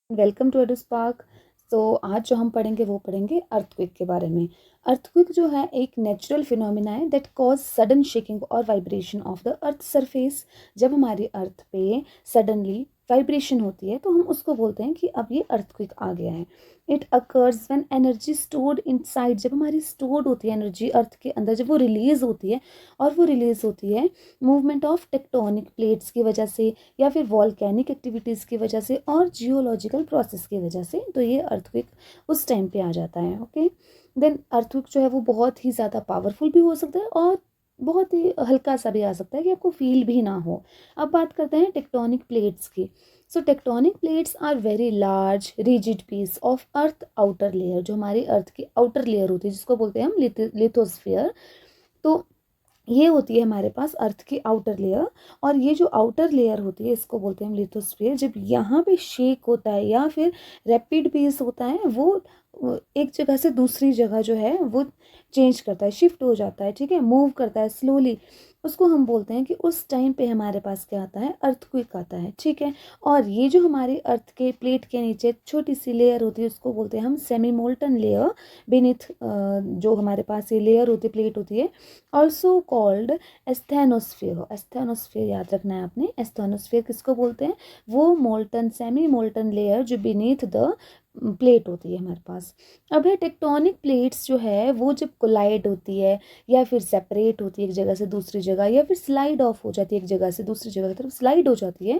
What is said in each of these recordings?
Welcome to एडुस्पार्क। तो आज जो हम पढ़ेंगे वो पढ़ेंगे अर्थक्वेक के बारे में। अर्थक्वेक जो है एक नेचुरल फिनोमिना है दैट कॉज सडन शेकिंग और vibration of the earth surface. जब हमारी अर्थ पे सडनली वाइब्रेशन होती है तो हम उसको बोलते हैं कि अब ये अर्थक्वेक आ गया है। It occurs when energy stored inside, जब हमारी स्टोर्ड होती है एनर्जी अर्थ के अंदर, जब वो रिलीज होती है, और वो रिलीज होती है मूवमेंट ऑफ टेक्टोनिक प्लेट्स की वजह से या फिर वॉल्केनिक एक्टिविटीज़ की वजह से और जियोलॉजिकल प्रोसेस की वजह से, तो ये अर्थक्वेक उस टाइम पे आ जाता है। ओके, देन अर्थक्वेक जो है वो बहुत ही ज़्यादा पावरफुल भी हो सकता है और बहुत ही हल्का सा भी आ सकता है कि आपको फील भी ना हो। अब बात करते हैं टेक्टोनिक प्लेट्स की। So tectonic plates are very large rigid piece of earth outer layer, जो हमारी अर्थ की आउटर लेयर होती है जिसको बोलते हैं हम लिथोस्फीयर। तो ये होती है हमारे पास अर्थ की आउटर लेयर, और ये जो आउटर लेयर होती है इसको बोलते हैं हम लिथोस्फीयर। जब यहाँ पे शेक होता है या फिर रैपिड पेस होता है, वो एक जगह से दूसरी जगह जो है वो चेंज करता है, शिफ्ट हो जाता है, ठीक है, मूव करता है स्लोली, उसको हम बोलते हैं कि उस टाइम पे हमारे पास क्या आता है, अर्थक्वेक आता है, ठीक है। और ये जो हमारी अर्थ के प्लेट के नीचे छोटी सी लेयर होती है उसको बोलते हैं हम सेमी मोल्टन लेयर बीनीथ, जो हमारे पास ये लेयर होती है, प्लेट होती है, ऑल्सो कॉल्ड एस्थेनोस्फीयर। एस्थेनोस्फीयर याद रखना है आपने। एस्थेनोस्फीयर किसको बोलते हैं, वो मोल्टन सेमी मोल्टन लेयर जो बीनीथ द प्लेट होती है हमारे पास। अब है टेक्टोनिक प्लेट्स जो है वो जब कोलाइड होती है या फिर सेपरेट होती है एक जगह से दूसरी जगह, या फिर स्लाइड ऑफ हो जाती है एक जगह से दूसरी जगह की तरफ स्लाइड हो जाती है,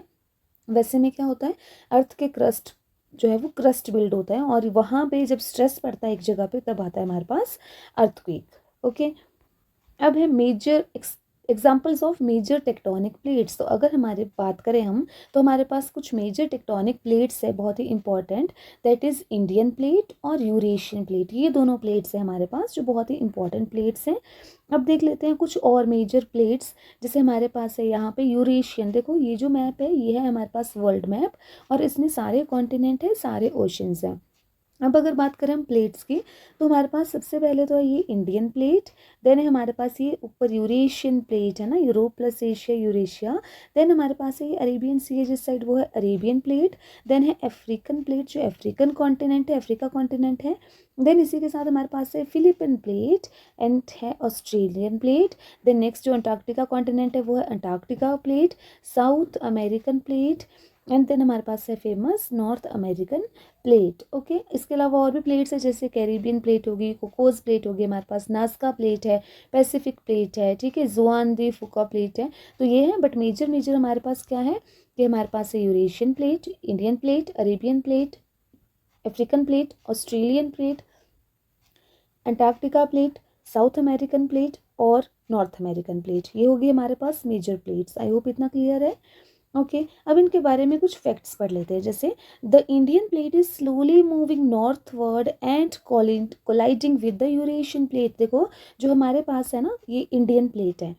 वैसे में क्या होता है, अर्थ के क्रस्ट जो है वो क्रस्ट बिल्ड होता है, और वहाँ पे जब स्ट्रेस पड़ता है एक जगह पे तब आता है हमारे पास अर्थक्वेक। ओके, अब है major examples of major tectonic plates. तो अगर हमारे बात करें हम, तो हमारे पास कुछ मेजर टेक्टोनिक प्लेट्स है बहुत ही important, that is Indian plate और यूरेशियन प्लेट। ये दोनों प्लेट्स हैं हमारे पास जो बहुत ही इंपॉर्टेंट प्लेट्स हैं। अब देख लेते हैं कुछ और मेजर प्लेट्स। जैसे हमारे पास है यहाँ पे यूरेशियन, देखो ये जो मैप है ये है हमारे पास वर्ल्ड मैप, और इसमें सारे कॉन्टिनेंट है, सारे ओशंस हैं। अब अगर बात करें हम प्लेट्स की, तो हमारे पास सबसे पहले तो है ये इंडियन प्लेट, देन है हमारे पास ये ऊपर यूरेशियन प्लेट है ना, Europe plus Asia Eurasia, then हमारे पास है ये अरेबियन सी है जिस साइड, वो है अरेबियन प्लेट, देन है अफ्रीकन प्लेट जो अफ्रीकन कॉन्टिनेंट है, अफ्रीका कॉन्टिनेंट है, देन इसी के साथ हमारे पास है फिलिपिन प्लेट एंड है ऑस्ट्रेलियन प्लेट, देन नेक्स्ट जो अंटार्कटिका कॉन्टिनेंट है वो है Antarctica plate, south American plate, and then हमारे पास है famous North American plate. Okay, इसके अलावा और भी प्लेट्स है जैसे कैरिबियन प्लेट होगी, कोकोस प्लेट होगी, हमारे पास नास्का प्लेट है, पैसिफिक प्लेट है, ठीक है, जुआन दी फुका प्लेट है। तो ये है, बट मेजर मेजर हमारे पास क्या है कि हमारे पास है Eurasian plate, Indian plate, Arabian plate, African plate, Australian plate, Antarctica plate, south American plate और नॉर्थ अमेरिकन प्लेट। ये होगी हमारे पास मेजर प्लेट्स। आई होप इतना क्लियर है। ओके, अब इनके बारे में कुछ फैक्ट्स पढ़ लेते हैं। जैसे the Indian plate is slowly moving northward and colliding with the Eurasian plate. देखो जो हमारे पास है ना, ये इंडियन प्लेट है,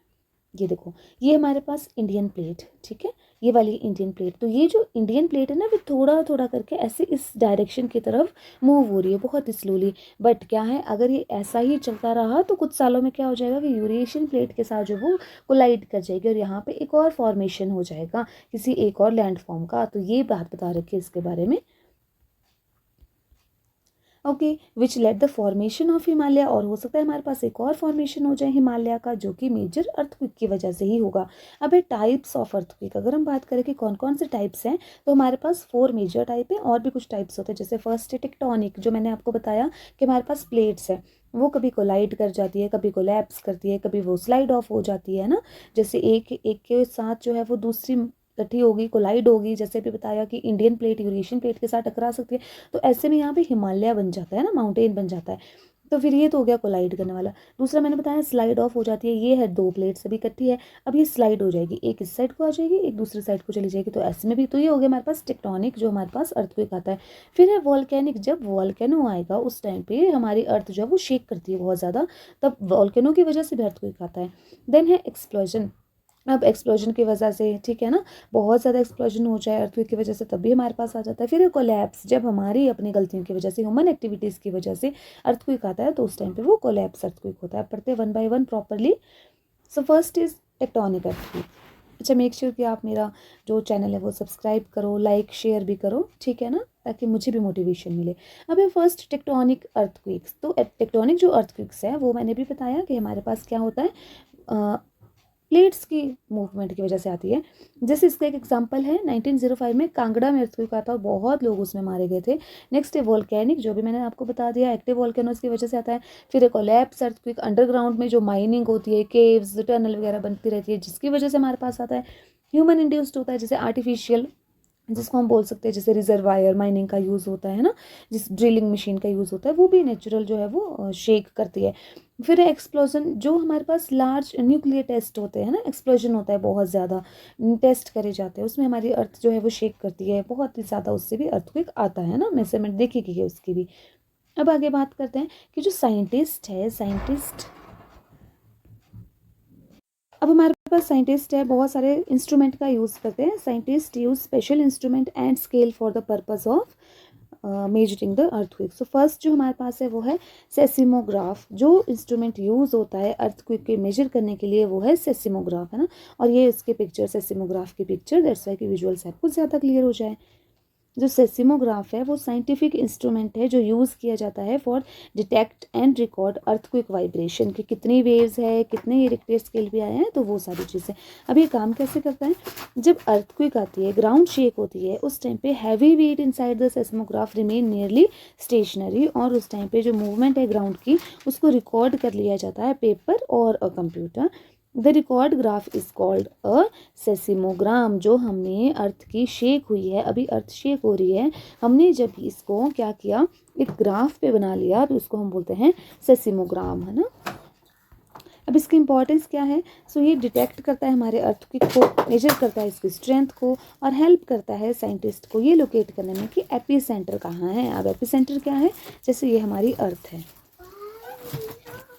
ये देखो ये हमारे पास इंडियन प्लेट, ठीक है, ये वाली इंडियन प्लेट। तो ये जो इंडियन प्लेट है ना, वो थोड़ा थोड़ा करके ऐसे इस डायरेक्शन की तरफ मूव हो रही है बहुत ही स्लोली। बट क्या है, अगर ये ऐसा ही चलता रहा तो कुछ सालों में क्या हो जाएगा कि यूरेशियन प्लेट के साथ जो वो कोलाइड कर जाएगी और यहाँ पे एक और फॉर्मेशन हो जाएगा किसी एक और लैंड फॉर्म का। तो ये बात बता रखी है इसके बारे में। Okay, which let the formation of Himalaya, और हो सकता है हमारे पास एक और फॉर्मेशन हो जाए हिमालय का जो कि मेजर अर्थक्वेक की वजह से ही होगा। अब है टाइप्स ऑफ अर्थक्वेक। अगर हम बात करें कि कौन कौन से टाइप्स हैं, तो हमारे पास 4 मेजर टाइप है, और भी कुछ टाइप्स होते हैं। जैसे फर्स्ट है टेक्टोनिक, जो मैंने आपको बताया कि हमारे पास प्लेट्स है, वो कभी कोलाइड कर जाती है, कभी कोलैप्स करती है, कभी वो स्लाइड ऑफ हो जाती है ना, जैसे एक एक के साथ जो है वो दूसरी इकट्ठी होगी, कोलाइड होगी। जैसे भी बताया कि इंडियन प्लेट यूरेशियन प्लेट के साथ टकरा सकती है, तो ऐसे में यहाँ पे हिमालय बन जाता है ना, माउंटेन बन जाता है। तो फिर ये तो हो गया कोलाइड करने वाला। दूसरा मैंने बताया स्लाइड ऑफ हो जाती है, ये है 2 प्लेट्स अभी इकट्ठी है, अब ये स्लाइड हो जाएगी, एक इस साइड को आ जाएगी, एक दूसरी साइड को चली जाएगी। तो ऐसे में भी, तो ये हो गया हमारे पास टेक्टोनिक जो हमारे पास अर्थक्वेक आता है। फिर है वॉल्केनिक, जब वॉल्केनो आएगा उस टाइम पे हमारी अर्थ जो है वो शेक करती है बहुत ज़्यादा, तब वॉल्केनो की वजह से भी अर्थक्वेक आता है। देन है एक्सप्लोजन। अब एक्सप्लोजन की वजह से, ठीक है ना, बहुत ज़्यादा एक्सप्लोजन हो जाए अर्थक्वेक की वजह से तब भी हमारे पास आ जाता है। फिर कोलैप्स, जब हमारी अपनी गलतियों की वजह से, ह्यूमन एक्टिविटीज़ की वजह से अर्थक्वेक आता है, तो उस टाइम पे वो कोलैप्स अर्थक्वेक होता है। पढ़ते हैं one by one properly. So first is tectonic earthquake. अच्छा, मेक श्योर कि आप मेरा जो चैनल है वो सब्सक्राइब करो, लाइक शेयर भी करो, ठीक है ना, ताकि मुझे भी मोटिवेशन मिले। अब है फर्स्ट टेक्टोनिक अर्थक्वेक्स। तो टेक्टोनिक जो अर्थक्वेक्स है वो मैंने भी बताया कि हमारे पास क्या होता है, प्लेट्स की मूवमेंट की वजह से आती है। जैसे इसका एक एग्जांपल है 1905 में कांगड़ा में अर्थक्वेक आता और बहुत लोग उसमें मारे गए थे। नेक्स्ट है वोल्केनिक, जो भी मैंने आपको बता दिया, एक्टिव वोल्केनोज की वजह से आता है। फिर एक कोलैप्स अर्थक्वेक, अंडरग्राउंड में जो माइनिंग होती है, केव्स टनल वगैरह बनती रहती है, जिसकी वजह से हमारे पास आता है। ह्यूमन इंड्यूस्ड होता है, जैसे आर्टिफिशियल, जिसको हम बोल सकते हैं, जैसे रिजर्वायर माइनिंग का यूज़ होता है ना, जिस ड्रिलिंग मशीन का यूज़ होता है, वो भी नेचुरल जो है वो शेक करती है। फिर एक्सप्लोजन, जो हमारे पास लार्ज न्यूक्लियर टेस्ट होते हैं ना, एक्सप्लोजन होता है बहुत ज़्यादा, टेस्ट करे जाते हैं, उसमें हमारी अर्थ जो है वो शेक करती है बहुत ही ज़्यादा, उससे भी अर्थक्वेक आता है ना, मेजरमेंट देखी है उसकी भी। अब आगे बात करते हैं कि जो साइंटिस्ट है, अब हमारे पास साइंटिस्ट है, बहुत सारे इंस्ट्रूमेंट का यूज़ करते हैं। Scientist use special instrument and scale for the purpose of measuring the earthquake. So first जो हमारे पास है वो है सेसिमोग्राफ। जो इंस्ट्रूमेंट यूज़ होता है अर्थक्वेक के मेजर करने के लिए वो है सेसिमोग्राफ, है ना। और ये इसके पिक्चर, सेसिमोग्राफ की पिक्चर, दैट्स वाई कि विजुअल्स आपको ज़्यादा क्लियर हो जाए। जो सेसिमोग्राफ है वो साइंटिफिक इंस्ट्रूमेंट है जो यूज़ किया जाता है for detect and record earthquake vibration, की कितनी वेव्स है, कितने ये रिक्टर स्केल भी आए हैं, तो वो सारी चीज़ें। अब ये काम कैसे करता है, जब अर्थक्वेक आती है, ग्राउंड शेक होती है, उस टाइम पे heavy weight inside the seismograph remain nearly stationary, और उस टाइम पे जो मूवमेंट है ग्राउंड की उसको रिकॉर्ड कर लिया जाता है पेपर और computer. The record graph is called a seismogram. जो हमने अर्थ की शेक हुई है, अभी अर्थ शेक हो रही है, हमने जब इसको क्या किया, एक ग्राफ पे बना लिया, तो उसको हम बोलते हैं सेसिमोग्राम, है ना। अब इसकी इंपॉर्टेंस क्या है, सो ये डिटेक्ट करता है हमारे अर्थक्वेक को, मेजर करता है इसकी स्ट्रेंथ को, और हेल्प करता है साइंटिस्ट को ये लोकेट करने में कि एपी सेंटर कहाँ है। अब एपी सेंटर क्या है, जैसे ये हमारी अर्थ है,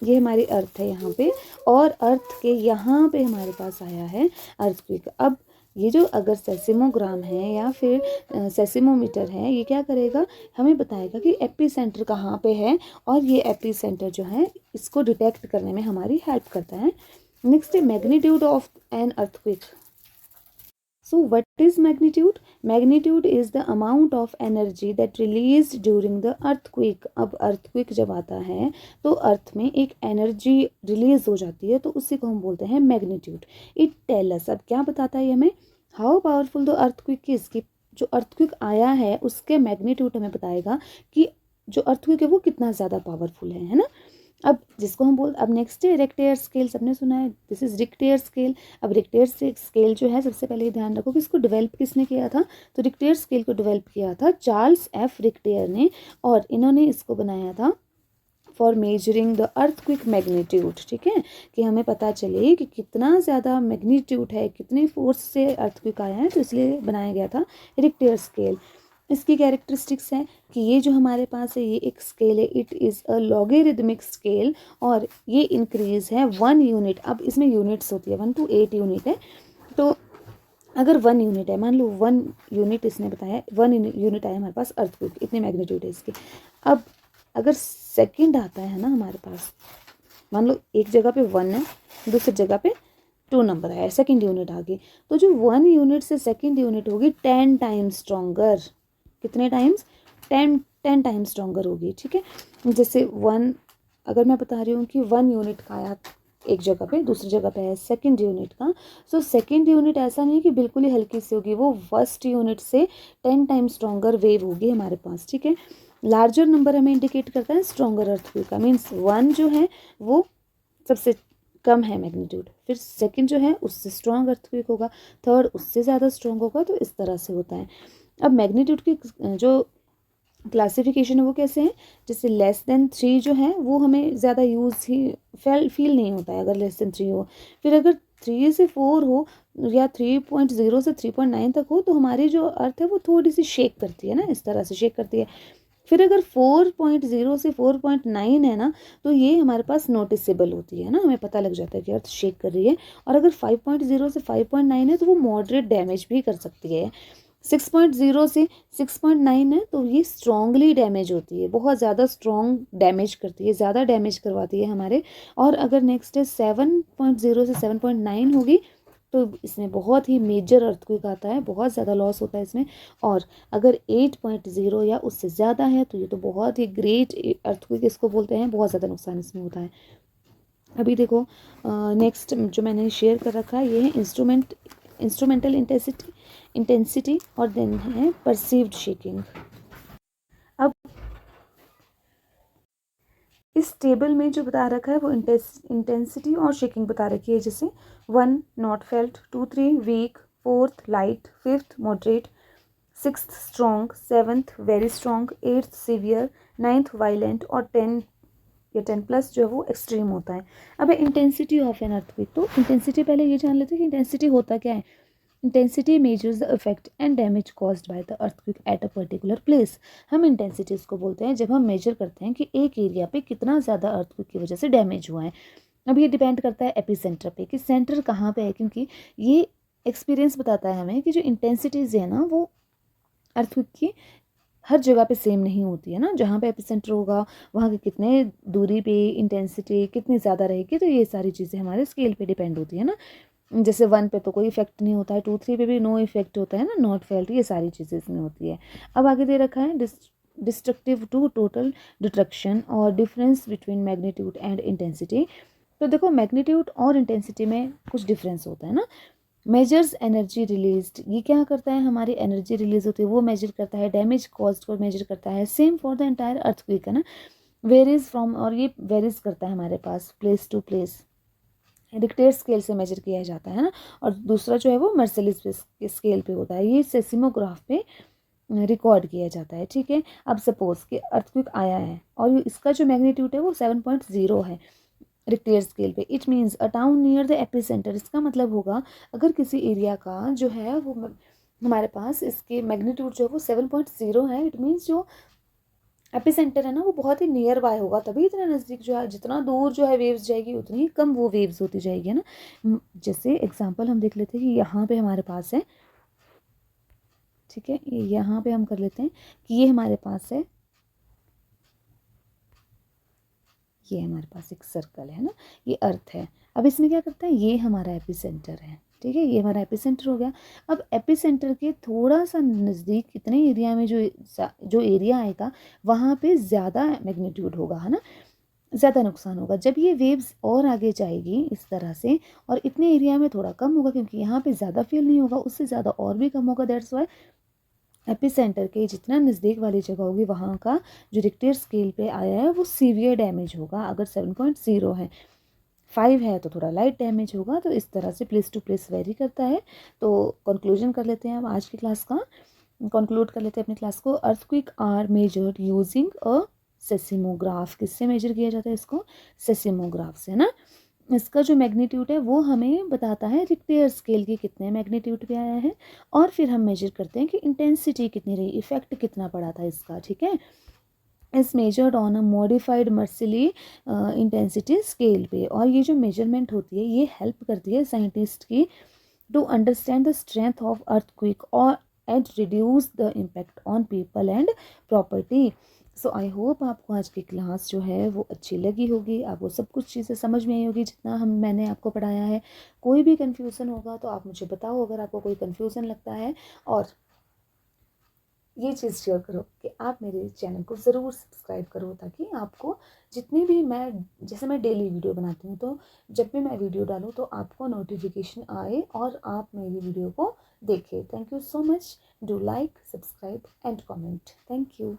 ये हमारी अर्थ है यहाँ पे, और अर्थ के यहाँ पे हमारे पास आया है अर्थक्वेक। अब ये जो अगर सेसिमोग्राम है या फिर सेसिमोमीटर है, ये क्या करेगा, हमें बताएगा कि एपी सेंटर कहाँ पे है, और ये एपी सेंटर जो है इसको डिटेक्ट करने में हमारी हेल्प करता है। नेक्स्ट है magnitude of an earthquake. So what is magnitude? Magnitude is the amount of energy that released during the earthquake. अब earthquake जब आता है तो अर्थ में एक एनर्जी रिलीज हो जाती है, तो उसी को हम बोलते हैं मैग्नीट्यूड। इट टेल अस, अब क्या बताता है हमें, how powerful the earthquake is, की जो अर्थक्वेक आया है उसके मैग्नीट्यूड हमें बताएगा कि जो अर्थक्वेक है वो कितना ज़्यादा पावरफुल है ना। अब जिसको हम बोल, अब नेक्स्ट है रिक्टर स्केल, सबने सुना है, दिस इज रिक्टर स्केल। अब रिक्टर स्केल जो है, सबसे पहले ध्यान रखो कि इसको डेवलप किसने किया था, तो रिक्टर स्केल को डेवलप किया था चार्ल्स एफ रिक्टर ने, और इन्होंने इसको बनाया था for measuring the earthquake magnitude. ठीक है, कि हमें पता चले कि कितना ज़्यादा मैग्नीट्यूड है, कितने फोर्स से अर्थक्वेक आया है, तो इसलिए बनाया गया था रिक्टर स्केल। इसकी कैरेक्टरिस्टिक्स हैं कि ये जो हमारे पास है ये एक स्केल है, it is a logarithmic scale, और ये इंक्रीज है 1 यूनिट। अब इसमें यूनिट्स होती है, 1 to 8 यूनिट है, तो अगर 1 यूनिट है, मान लो 1 यूनिट इसने बताया, 1 यूनिट आया हमारे पास अर्थक्वेक, इतनी मैग्नीट्यूड है इसकी। अब अगर सेकंड आता है ना हमारे पास, मान लो एक जगह पे 1 है, दूसरी जगह पे 2 नंबर आया, सेकंड यूनिट आ गई, तो जो 1 यूनिट से सेकंड यूनिट होगी 10 टाइम्स स्ट्रॉन्गर। कितने टाइम्स, 10 टाइम्स स्ट्रॉन्गर होगी। ठीक है, जैसे 1, अगर मैं बता रही हूँ कि 1 यूनिट का आया एक जगह पे, दूसरी जगह पे है सेकंड यूनिट का, सो सेकंड यूनिट ऐसा नहीं कि बिल्कुल ही हल्की सी होगी, वो फर्स्ट यूनिट से 10 टाइम्स स्ट्रॉन्गर वेव होगी हमारे पास। ठीक है, लार्जर नंबर हमें इंडिकेट करता है स्ट्रॉन्गर अर्थक्वेक का, मीन्स 1 जो है वो सबसे कम है मैग्नीट्यूड, फिर सेकंड जो है उससे स्ट्रॉन्ग अर्थक्वेक होगा, थर्ड उससे ज़्यादा स्ट्रॉन्ग होगा, तो इस तरह से होता है। अब मैग्नीट्यूड की जो क्लासिफिकेशन है वो कैसे है, जैसे लेस देन 3 जो है वो हमें ज़्यादा यूज़ ही फील नहीं होता है अगर लेस देन 3 हो, फिर अगर 3 से 4 हो या 3.0 से 3.9 तक हो, तो हमारी जो अर्थ है वो थोड़ी सी शेक करती है ना, इस तरह से शेक करती है। फिर अगर 4.0 से 4.9 है ना, तो ये हमारे पास नोटिसेबल होती है ना, हमें पता लग जाता है कि अर्थ शेक कर रही है। और अगर 5.0 से 5.9 है तो वो मॉडरेट डैमेज भी कर सकती है। 6.0 से 6.9 है तो ये स्ट्रॉन्गली डैमेज होती है, बहुत ज़्यादा स्ट्रॉन्ग डैमेज करती है, ज़्यादा डैमेज करवाती है हमारे। और अगर नेक्स्ट है 7.0 से 7.9 होगी, तो इसमें बहुत ही मेजर अर्थक्वेक आता है, बहुत ज़्यादा लॉस होता है इसमें। और अगर 8.0 या उससे ज़्यादा है तो ये तो बहुत ही ग्रेट अर्थक्वेक इसको बोलते हैं, बहुत ज़्यादा नुकसान इसमें होता है। अभी देखो नेक्स्ट जो मैंने शेयर कर रखा है ये है इंस्ट्रूमेंटल इंटेंसिटी और देन है परसीव्ड शेकिंग। अब इस टेबल में जो बता रखा है वो इंटेंसिटी और शेकिंग बता रखी है, जैसे 1 not felt, 2 3 weak, 4th light, 5th moderate, 6th strong, 7th very strong, 8th severe, 9th violent और 10 या 10+ जो है वो एक्सट्रीम होता है। अब इंटेंसिटी ऑफ एन अर्थक्वेक, तो इंटेंसिटी पहले ये जान लेते हैं कि इंटेंसिटी होता क्या है। Intensity measures the effect and damage caused by the earthquake at a particular place. हम इंटेंसिटी इसको बोलते हैं जब हम मेजर करते हैं कि एक एरिया पे कितना ज़्यादा अर्थक्वेक की वजह से डैमेज हुआ है। अब ये डिपेंड करता है एपिसेंटर पे कि सेंटर कहाँ पे है, क्योंकि ये एक्सपीरियंस बताता है हमें कि जो इंटेंसिटीज है ना वो अर्थक्वेक की हर जगह पे सेम नहीं होती है ना। जहाँ पे एपिसेंटर होगा वहाँ के कितने दूरी पे इंटेंसिटी कितनी ज़्यादा रहेगी, तो ये सारी चीज़ें हमारे स्केल पे डिपेंड होती है ना। जैसे 1 पे तो कोई इफेक्ट नहीं होता है, 2 3 पे भी नो इफेक्ट होता है ना, नॉट फेल्ट, ये सारी चीज़ें इसमें होती है। अब आगे दे रखा है डिस्ट्रक्टिव टू टोटल डिस्ट्रक्शन और difference between magnitude and intensity. तो देखो मैग्नीट्यूड और इंटेंसिटी में कुछ डिफरेंस होता है ना। मेजर्स एनर्जी रिलीज्ड, ये क्या करता है, हमारी एनर्जी रिलीज होती है वो मेजर करता है। डैमेज कॉज्ड को मेजर करता है। Same for the entire earthquake है ना। वेरीज फ्रॉम, और ये वेरीज करता है हमारे पास place to place, Richter scale से मेजर किया जाता है ना। और दूसरा जो है वो मर्सिलिस स्केल पे होता है, ये सेसिमोग्राफ पे रिकॉर्ड किया जाता है। ठीक है, अब सपोज कि अर्थक्वेक आया है और इसका जो मैग्नीट्यूड है वो 7.0 है रिक्टर स्केल पे। It means a town near the epicentre, इसका मतलब होगा अगर किसी एरिया का जो है वो हमारे पास इसके मैग्नीट्यूड जो है वो 7.0 है, इट मीन्स जो एपिसेंटर है ना वो बहुत ही नियर बाय होगा, तभी इतना नज़दीक जो है, जितना दूर जो है वेव्स जाएगी उतनी ही कम वो वेव्स होती जाएगी है ना। जैसे एग्जांपल हम देख लेते हैं कि यहाँ पे हमारे पास है, ठीक है, यहाँ पे हम कर लेते हैं कि ये हमारे पास है, ये हमारे पास एक सर्कल है ना, ये अर्थ है। अब इसमें क्या करता है, ये हमारा एपिसेंटर है, ठीक है, ये हमारा एपिसेंटर हो गया। अब एपिसेंटर के थोड़ा सा नज़दीक इतने एरिया में जो एरिया आएगा वहाँ पे ज़्यादा मैग्नीट्यूड होगा है ना, ज़्यादा नुकसान होगा। जब ये वेव्स और आगे जाएगी इस तरह से और इतने एरिया में थोड़ा कम होगा, क्योंकि यहाँ पे ज़्यादा फील नहीं होगा, उससे ज़्यादा और भी कम होगा। दैट्स वाई एपिसेंटर के जितना नज़दीक वाली जगह होगी वहाँ का जो रिक्टर स्केल पे आया है वो सीवियर डैमेज होगा। अगर 7.0 है, 5 है तो थोड़ा लाइट डैमेज होगा। तो इस तरह से प्लेस टू प्लेस वेरी करता है। तो कंक्लूजन कर लेते हैं अब आज की क्लास का, कंक्लूड कर लेते हैं अपनी क्लास को। Earthquakes are measured using a seismograph, किससे मेजर किया जाता है इसको, सेसिमोग्राफ से ना। इसका जो मैग्नीट्यूड है वो हमें बताता है रिक्टर स्केल के कितने मैग्नीट्यूड पे आया है, और फिर हम मेजर करते हैं कि इंटेंसिटी कितनी रही, इफेक्ट कितना पड़ा था इसका। ठीक है, is measured on a modified Mercalli intensity scale पे। और ये जो मेजरमेंट होती है ये हेल्प करती है साइंटिस्ट की to understand the strength of earthquake और and reduce the impact on people and property. So I hope आपको आज की क्लास जो है वो अच्छी लगी होगी, आपको सब कुछ चीज़ें समझ में आई होगी जितना मैंने आपको पढ़ाया है। कोई भी कन्फ्यूज़न होगा तो आप मुझे बताओ, अगर आपको कोई कन्फ्यूज़न लगता है। और ये चीज़ शेयर करो कि आप मेरे चैनल को ज़रूर सब्सक्राइब करो, ताकि आपको जितनी भी मैं, जैसे मैं डेली वीडियो बनाती हूँ, तो जब भी मैं वीडियो डालूँ तो आपको नोटिफिकेशन आए और आप मेरी वीडियो को देखें। Thank you so much. Do like, subscribe and comment. Thank you.